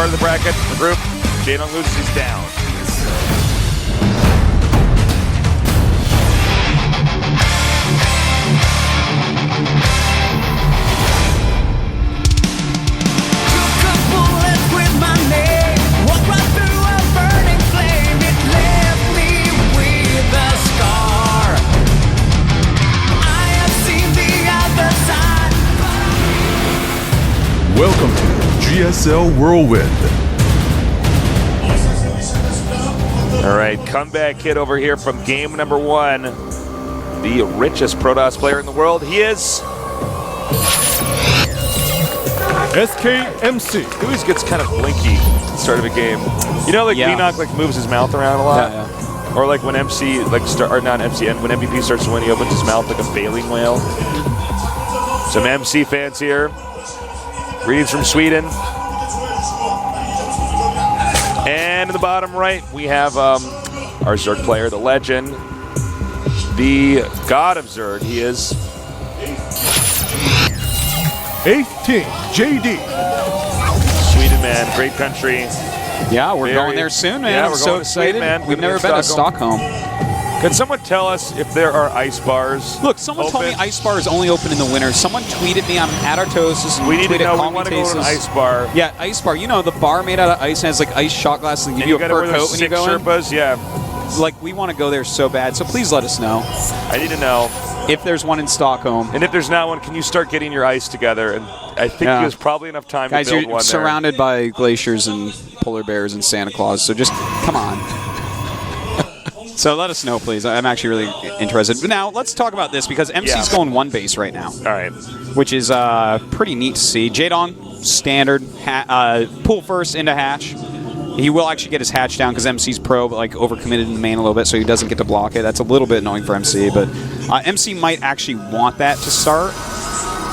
part of the bracket, the group. Jadong loses, he's down. Welcome to GSL Whirlwind. All right, comeback hit over here from game number 1. The richest Protoss player in the world. He is... SKMC. He always gets kind of blinky at the start of a game. You know, like Enoch like moves his mouth around a lot? Yeah. Or like when MC, like or not MC, when MVP starts to win, he opens his mouth like a baleen whale. Some MC fans here. Greetings from Sweden. And in the bottom right, we have our Zerg player, the legend, the god of Zerg. He is 18 JD. Sweden, man, great country. Yeah, we're going there soon, man. Yeah, I'm we're so going to excited. Sweden, man. We've never been to Stockholm. Can someone tell us if there are ice bars? Look, someone told me ice bar is only open in the winter. Someone tweeted me. I'm at Artosis. We need to know. We want to go to an ice bar. Yeah, ice bar. You know, the bar made out of ice and has like ice shot glasses and give you a fur coat when you go in. Sherpas, yeah. Like, we want to go there so bad, so please let us know. I need to know. If there's one in Stockholm. And if there's not one, can you start getting your ice together? And I think there's probably enough time Guys, to build one there. Guys, you're surrounded by glaciers and polar bears and Santa Claus, so just come on. So let us know, please. I'm actually really interested. But now, let's talk about this, because MC's going one base right now. All right. Which is pretty neat to see. Jadong, standard, pull first into hatch. He will actually get his hatch down because MC's pro, but like overcommitted in the main a little bit, so he doesn't get to block it. That's a little bit annoying for MC, but MC might actually want that to start.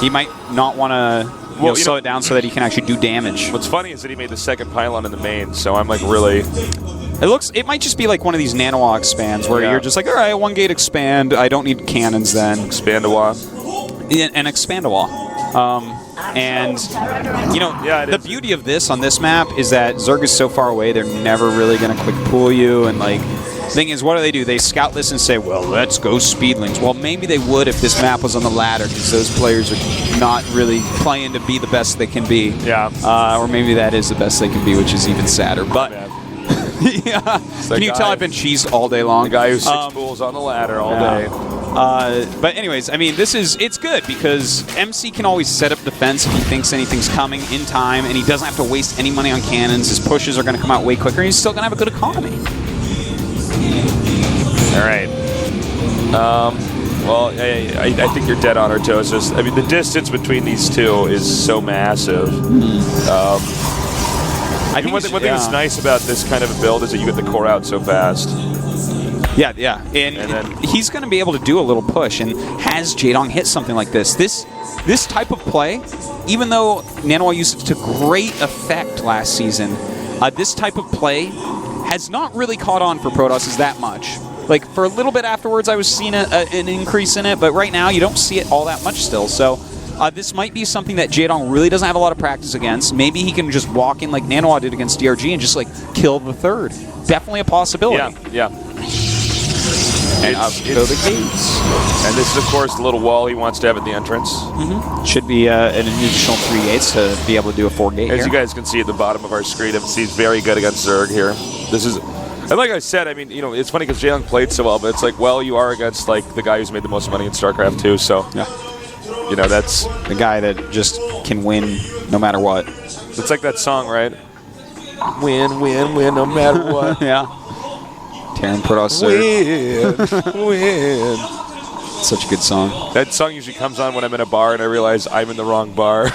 He might not want to slow it down so that he can actually do damage. What's funny is that he made the second pylon in the main, so I'm like really... It might just be like one of these nanowa expands where you're just like, all right, one gate expand. I don't need cannons then. Expandawa. An expandawa. And, you know, the beauty of this on this map is that Zerg is so far away, they're never really going to quick pull you. And, like, the thing is, what do? They scout this and say, well, let's go speedlings. Well, maybe they would if this map was on the ladder, because those players are not really playing to be the best they can be. Yeah. Or maybe that is the best they can be, which is even sadder. But... yeah. Can you tell I've been cheesed all day long? The guy who's 6 pools on the ladder all day. But anyways, I mean, it's good because MC can always set up defense if he thinks anything's coming in time, and he doesn't have to waste any money on cannons. His pushes are going to come out way quicker, and he's still going to have a good economy. All right. Well, I think you're dead on, Artosis. I mean, the distance between these two is so massive. I think one thing that's nice about this kind of a build is that you get the core out so fast. Yeah. And then he's going to be able to do a little push. And has Jadong hit something like this? This type of play, even though Nanoa used it to great effect last season, this type of play has not really caught on for Protoss that much. Like, for a little bit afterwards, I was seeing an increase in it, but right now you don't see it all that much still. So this might be something that Jadong really doesn't have a lot of practice against. Maybe he can just walk in like Nanoa did against DRG and just like kill the third. Definitely a possibility. Yeah. And up go the gates. And this is, of course, the little wall he wants to have at the entrance. Should be an additional 3 gates to be able to do a 4-gate. As you guys can see at the bottom of our screen, MC's very good against Zerg here. This is... And like I said, I mean, you know, it's funny because Jadong played so well, but it's like, well, you are against like the guy who's made the most money in StarCraft too, so... Yeah. You know, that's... The guy that just can win no matter what. It's like that song, right? Win, win, win, no matter what. Yeah. Terran Protoss. Win. Such a good song. That song usually comes on when I'm in a bar and I realize I'm in the wrong bar.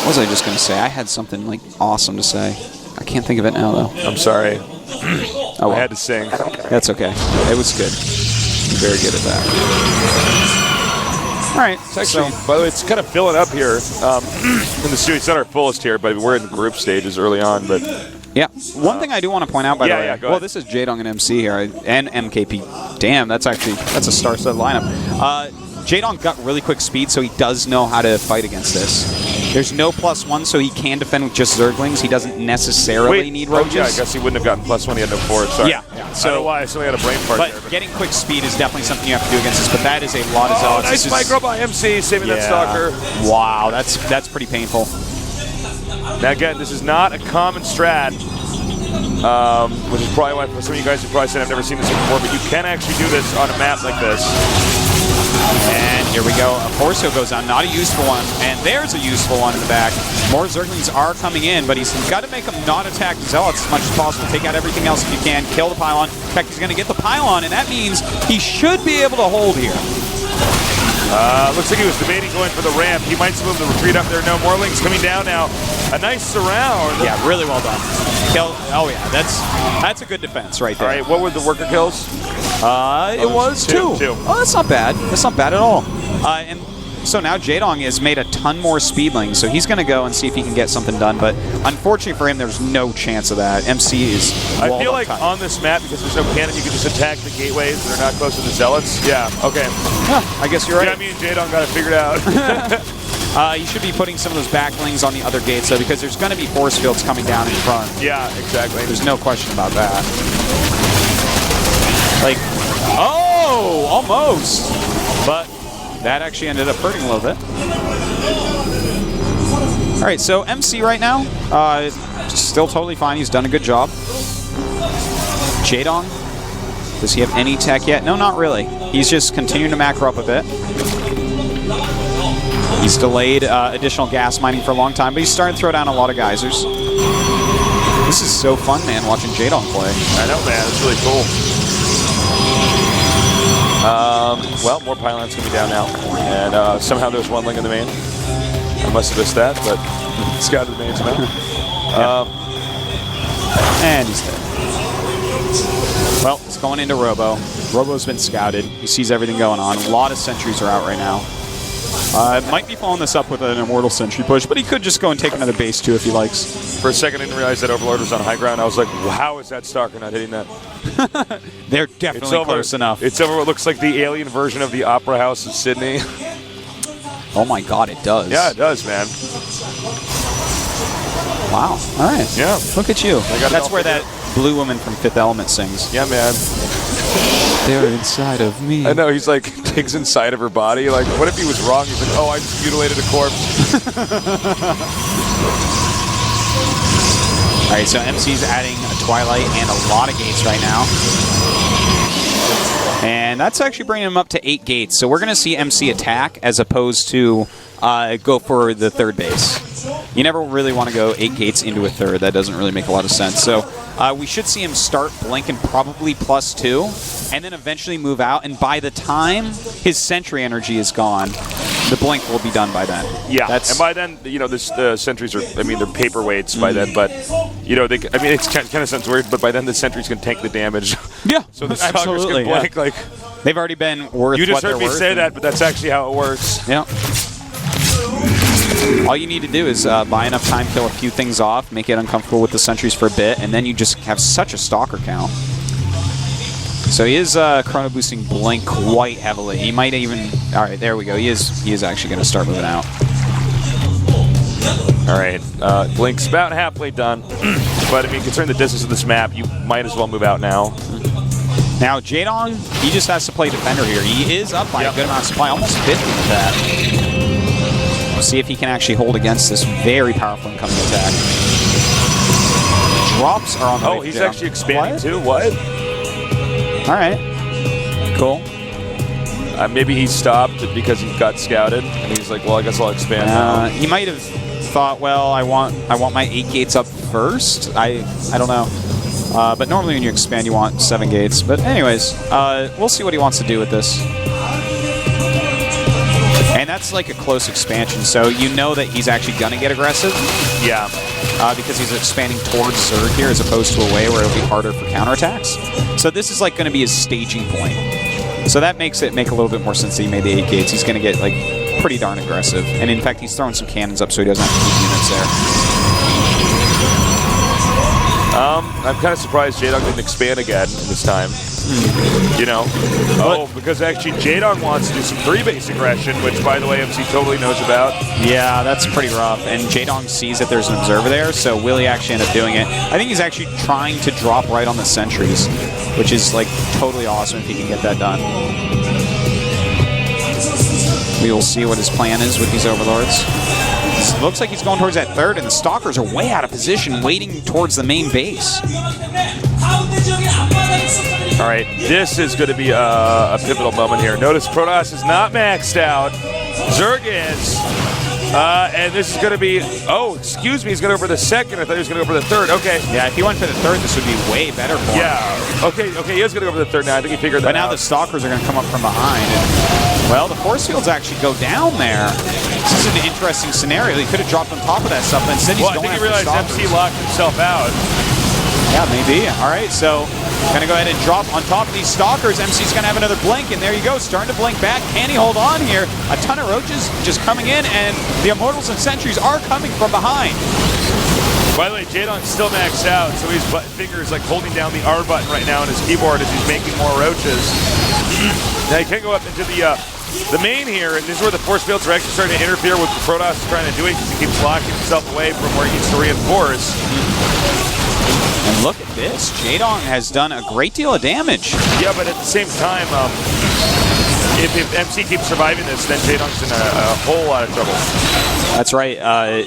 What was I just going to say? I had something like awesome to say. I can't think of it now, though. I'm sorry. Oh, well. I had to sing. That's okay. It was good. Very good at that. All right. It's actually, by the way, it's kind of filling up here in the studio. It's not our fullest here, but we're in group stages early on. But yeah. One thing I do want to point out, by the way. Go ahead. This is Jadong and MC here, and MKP. Damn, that's a star-studded lineup. Jaedong got really quick speed, so he does know how to fight against this. There's no +1, so he can defend with just Zerglings. He doesn't necessarily need roaches. Yeah, I guess he wouldn't have gotten +1. He had no force. Sorry. Yeah. I don't know why I suddenly had a brain fart there. But getting quick speed is definitely something you have to do against this. But that is a lot of zealots. Nice micro by MC, saving that stalker. Wow, that's pretty painful. Now again, this is not a common strat, which is probably why for some of you guys who probably said I've never seen this before, but you can actually do this on a map like this. And here we go. A Force Field goes down. Not a useful one. And there's a useful one in the back. More Zerglings are coming in, but he's got to make them not attack Zealots as much as possible. Take out everything else if you can. Kill the pylon. In fact, he's going to get the pylon, and that means he should be able to hold here. Looks like he was debating going for the ramp. He might move the retreat up there. No, more Lings coming down now. A nice surround. Yeah, really well done. Kill. Oh, yeah, that's a good defense right there. All right, what were the worker kills? It was two. Oh, that's not bad. That's not bad at all. And so now Jaedong has made a ton more speedlings, so he's going to go and see if he can get something done. But unfortunately for him, there's no chance of that. MC is I feel like on this map, because there's no cannon, you can just attack the gateways that are not close to the Zealots. Yeah, okay. Huh, I guess you're right. Yeah, me and Jaedong got it figured out. You should be putting some of those backlings on the other gates, though, because there's going to be force fields coming down in front. Yeah, exactly. There's no question about that. Like, oh, almost. But that actually ended up hurting a little bit. All right, so MC right now, still totally fine. He's done a good job. Jaedong, does he have any tech yet? No, not really. He's just continuing to macro up a bit. He's delayed additional gas mining for a long time, but he's starting to throw down a lot of geysers. This is so fun, man, watching Jaedong play. I know, man. It's really cool. Well, more pylons coming down now. And somehow there's one Ling in the main. I must have missed that, but scouted the main somehow. And he's dead. Well, it's going into Robo. Robo's been scouted. He sees everything going on. A lot of sentries are out right now. Might be following this up with an Immortal Sentry push, but he could just go and take another base too if he likes. For a second, I didn't realize that Overlord was on high ground. I was like, wow, how is that Stalker not hitting that? They're definitely close enough. It's over what looks like the alien version of the Opera House of Sydney. Oh my god, it does. Yeah, it does, man. Wow. All right. Yeah. Look at you. That's where figured. that blue woman from Fifth Element sings. Yeah, man. They're inside of me. I know, he's like, digs inside of her body. Like, what if he was wrong? He's like, oh, I just mutilated a corpse. All right, so MC's adding a Twilight and a lot of gates right now. And that's actually bringing him up to 8 gates. So we're going to see MC attack as opposed to go for the third base. You never really want to go 8 gates into a third. That doesn't really make a lot of sense. So we should see him start blinking probably +2, and then eventually move out. And by the time his sentry energy is gone, the blink will be done by then. Yeah, and by then, you know, the sentries are, I mean, they're paperweights by then, but, you know, I mean, it's kind of sounds weird, but by then the sentries can tank the damage. Yeah, so the stalkers can blink, like... They've already been worth You just what heard me say that, but that's actually how it works. Yeah. All you need to do is buy enough time, kill a few things off, make it uncomfortable with the sentries for a bit, and then you just have such a stalker count. So he is chrono boosting Blink quite heavily. He might even... All right, there we go. He is actually going to start moving out. All right, Blink's about halfway done. But, I mean, considering the distance of this map, you might as well move out now. Now, Jaedong, he just has to play defender here. He is up by a good amount of supply, almost 50 with that. We'll see if he can actually hold against this very powerful incoming attack. Drops are on the way. Oh, he's actually expanding too? What? All right. Cool. Maybe he stopped because he got scouted, and he's like, well, I guess I'll expand now. He might have thought, well, I want my 8 gates up first. I don't know. But normally when you expand, you want 7 gates. But anyways, we'll see what he wants to do with this. And that's like a close expansion, so you know that he's actually going to get aggressive. Yeah. Because he's expanding towards Zerg here as opposed to away where it'll be harder for counterattacks. So this is like going to be his staging point. So that makes it make a little bit more sense that he made the 8 gates. He's going to get like pretty darn aggressive. And in fact, he's throwing some cannons up so he doesn't have to keep units there. I'm kind of surprised Jaedong didn't expand again this time. You know? Oh, because actually Jaedong wants to do some 3-base aggression, which, by the way, MC totally knows about. Yeah, that's pretty rough. And Jaedong sees that there's an observer there, so will he actually end up doing it? I think he's actually trying to drop right on the sentries, which is like totally awesome if he can get that done. We will see what his plan is with these overlords. It looks like he's going towards that third, and the Stalkers are way out of position, waiting towards the main base. All right, this is going to be a pivotal moment here. Notice Protoss is not maxed out. Zerg is. And this is going to be, oh, excuse me, he's going to go for the second. I thought he was going to go for the third. Okay. Yeah, if he went for the third, this would be way better for him. Yeah. Okay, he is going to go for the third now. I think he figured that out. But now the Stalkers are going to come up from behind. And, well, the force fields actually go down there. This is an interesting scenario. He could have dropped on top of that stuff, but instead he's going I think after he realized Stalkers. MC locked himself out. Yeah, maybe. All right, so going to go ahead and drop on top of these Stalkers. MC's going to have another blink, and there you go, starting to blink back. Can he hold on here? A ton of roaches just coming in, and the Immortals and Sentries are coming from behind. By the way, Jaedong's still maxed out, so his fingers like holding down the R button right now on his keyboard as he's making more roaches. Now he can go up into the main here, and this is where the force fields are actually starting to interfere with what Protoss is trying to do because he keeps locking himself away from where he needs to reinforce. And look at this. Jaedong has done a great deal of damage. Yeah, but at the same time, if MC keeps surviving this, then Jaedong's in a whole lot of trouble. That's right.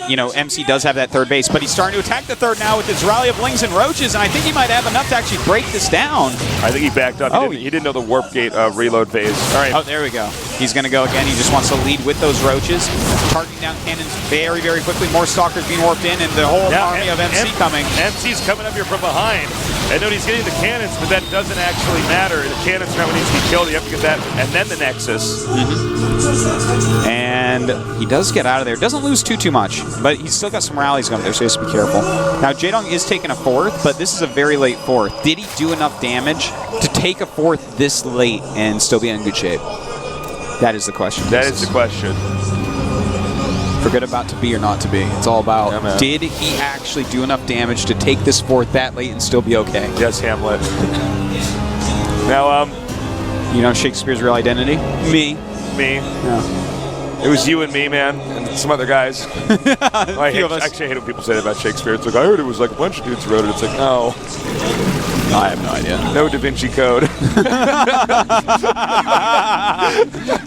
You know, MC does have that third base, but he's starting to attack the third now with his rally of Lings and Roaches, and I think he might have enough to actually break this down. I think he backed up. He didn't know the warp gate reload phase. All right. Oh, there we go. He's going to go again. He just wants to lead with those Roaches, targeting down cannons very, very quickly. More Stalkers being warped in, and the whole army of MC coming. MC's coming up here from behind. I know he's getting the cannons, but that doesn't actually matter. The cannons are not what needs to be killed. You have to get that, and then the Nexus. And he does get out of there. Doesn't lose too much, but he's still got some rallies going there, so he has to be careful. Now, Jaedong is taking a fourth, but this is a very late fourth. Did he do enough damage to take a fourth this late and still be in good shape? That is the question. That is the question. Forget about to be or not to be. It's all about, did he actually do enough damage to take this fourth that late and still be okay? Yes, Hamlet. Now, you know Shakespeare's real identity? Me. Yeah. It was you and me, man, and some other guys. I actually hate when people say that about Shakespeare. It's like, I heard it was like a bunch of dudes wrote it. It's like, no. I have no idea. No Da Vinci Code.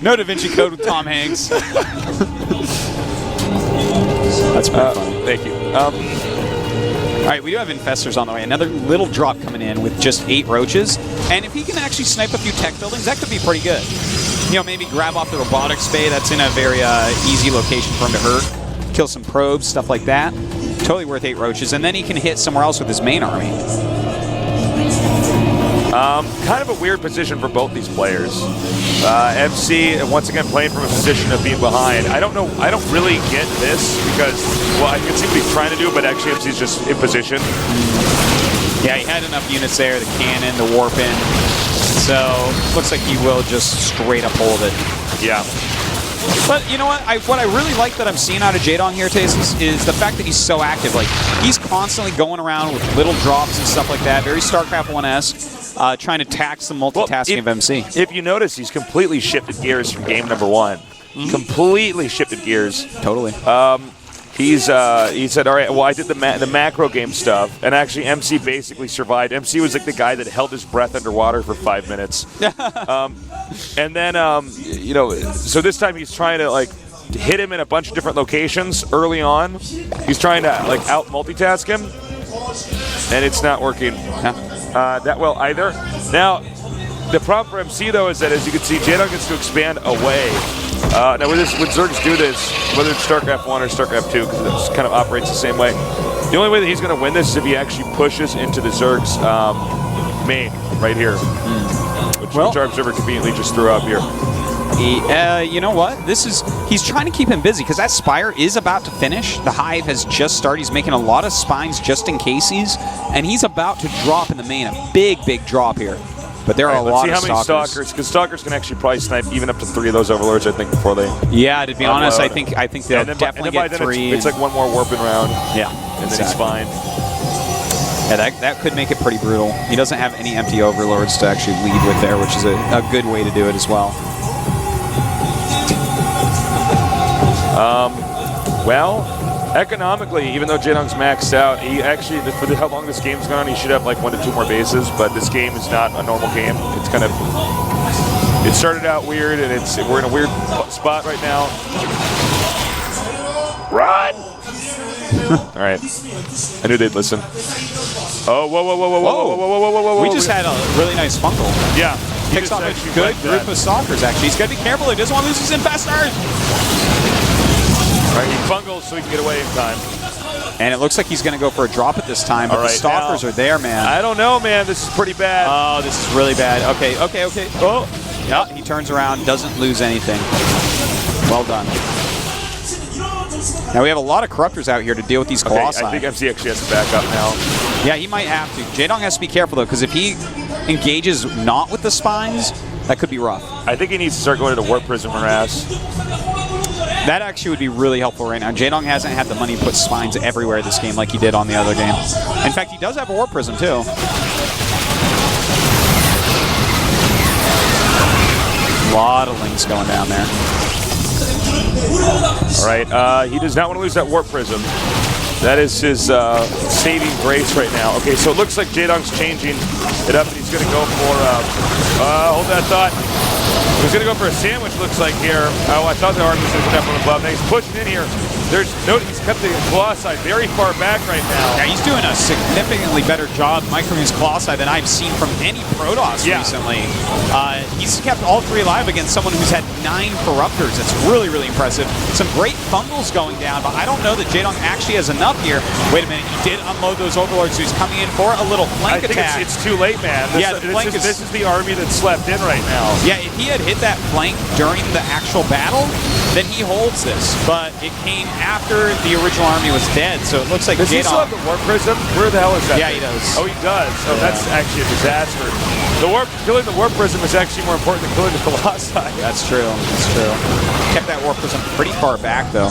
No Da Vinci Code with Tom Hanks. That's pretty funny. Thank you. All right, we do have Infestors on the way. Another little drop coming in with just 8 Roaches. And if he can actually snipe a few tech buildings, that could be pretty good. You know, maybe grab off the robotics bay. That's in a very easy location for him to hurt. Kill some probes, stuff like that. Totally worth 8 Roaches. And then he can hit somewhere else with his main army. Kind of a weird position for both these players. MC, once again, playing from a position of being behind. I don't know. I don't really get this because, well, I can see what he's trying to do, but actually MC's just in position. Yeah, he had enough units there, the cannon, the warp in. So, looks like he will just straight up hold it. Yeah. But you know what? What I really like that I'm seeing out of Jaedong here, Tasis, is the fact that he's so active. Like, he's constantly going around with little drops and stuff like that. Very StarCraft 1-esque, trying to tax the multitasking of MC. If you notice, he's completely shifted gears from game number 1. Completely shifted gears. Totally. He said, all right, well, I did the macro game stuff, and actually MC basically survived. MC was like the guy that held his breath underwater for 5 minutes. And then, you know, so this time he's trying to, like, hit him in a bunch of different locations early on. He's trying to, like, out-multitask him, and it's not working that well either. Now, the problem for MC, though, is that, as you can see, Jaedong gets to expand away. Now, when Zergs do this, whether it's StarCraft 1 or StarCraft 2, because it kind of operates the same way, the only way that he's going to win this is if he actually pushes into the Zergs main right here, which our observer conveniently just threw up here. You know what? He's trying to keep him busy because that Spire is about to finish. The Hive has just started. He's making a lot of spines just in case and he's about to drop in the main. A big, big drop here. But there are a lot of Stalkers. Let's see how many Stalkers, because Stalkers can actually probably snipe even up to 3 of those Overlords, I think, before they... Yeah, to be honest, I think they'll definitely get 3. It's like one more warping round. Yeah, and then he's fine. Yeah, that could make it pretty brutal. He doesn't have any empty overlords to actually lead with there, which is a good way to do it as well. Well, economically, even though Jaedong's maxed out, he actually, for how long this game's gone on, he should have like 1 to 2 more bases, but this game is not a normal game. It's kind of, it started out weird, and we're in a weird spot right now. Run! All right. I knew they'd listen. Oh, whoa, whoa, whoa, whoa, whoa, whoa, whoa, whoa, whoa, whoa. We just had a really nice fungal. Yeah. Picks off a good group of stalkers, actually. He's got to be careful. He doesn't want to lose his infestor. All right, he fungles so he can get away in time. And it looks like he's going to go for a drop at this time, but the stalkers are there, man. I don't know, man. This is pretty bad. Oh, this is really bad. Okay. Oh, yeah, he turns around, doesn't lose anything. Well done. Now we have a lot of corruptors out here to deal with these Colossi. I think MC actually has to back up now. Yeah, he might have to. Jaedong has to be careful, though, because if he engages not with the spines, that could be rough. I think he needs to start going to Warp Prism harass. That actually would be really helpful right now. Jaedong hasn't had the money to put spines everywhere this game like he did on the other game. In fact, he does have a Warp Prism, too. A lot of links going down there. All right, he does not want to lose that Warp Prism. That is his saving grace right now. Okay, so it looks like Jaedong's changing it up, and he's going to go for, hold that thought. He's going to go for a sandwich, looks like here. Oh, I thought the arm was going to step on the glove. Now he's pushing in here. He's kept the Colossi very far back right now. Yeah, he's doing a significantly better job microing his Colossi than I've seen from any Protoss recently. He's kept all 3 alive against someone who's had 9 Corruptors. It's really, really impressive. Some great fungals going down, but I don't know that Jaedong actually has enough here. Wait a minute, he did unload those Overlords, so he's coming in for a little flank attack. I think it's too late, man. This is the army that slept in right now. Yeah, if he had hit that flank during the actual battle, then he holds this. But it came after the original army was dead, so it looks like Does he still have the Warp Prism? Where the hell is that? Yeah, he does. Oh, he does. Oh, that's actually a disaster. Killing the Warp Prism is actually more important than killing the Colossi. That's true. That's true. Kept that Warp Prism pretty far back, though.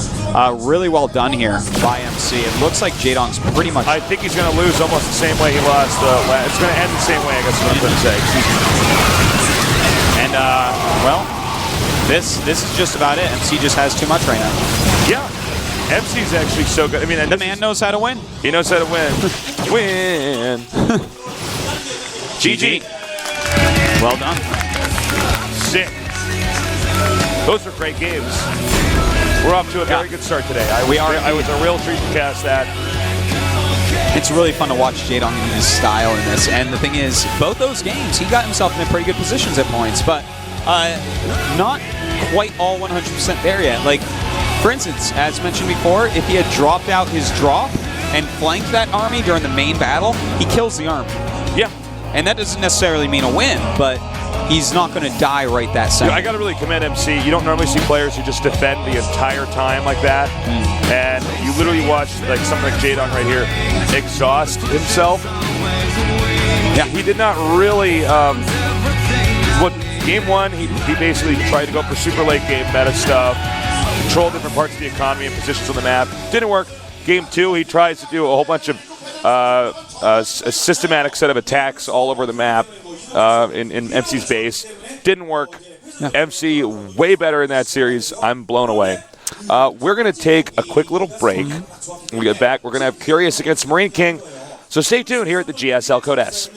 Really well done here by MC. It looks like Jaedong's pretty much... I think he's going to lose almost the same way he lost. It's going to end the same way, I guess is what I'm going to say. And, well, this is just about it. MC just has too much right now. Yeah. MC's actually so good. I mean, the man knows how to win. He knows how to win. Win. GG. Well done. Sick. Those are great games. We're off to a very good start today. I was a real treat to cast that. It's really fun to watch Jaedong in his style in this. And the thing is, both those games, he got himself in pretty good positions at points, but not quite all 100% there yet. Like, for instance, as mentioned before, if he had dropped out his drop and flanked that army during the main battle, he kills the army. Yeah. And that doesn't necessarily mean a win, but he's not going to die right that second. I got to really commend MC. You don't normally see players who just defend the entire time like that. And you literally watch like something like Jaedong right here exhaust himself. Yeah, he did not really... Game 1, he basically tried to go for super late game meta stuff, control different parts of the economy and positions on the map. Didn't work. Game 2, he tries to do a whole bunch of a systematic set of attacks all over the map in MC's base. Didn't work. Yeah. MC way better in that series. I'm blown away. We're going to take a quick little break. When we get back, we're going to have Curious against Marine King. So stay tuned here at the GSL Code S.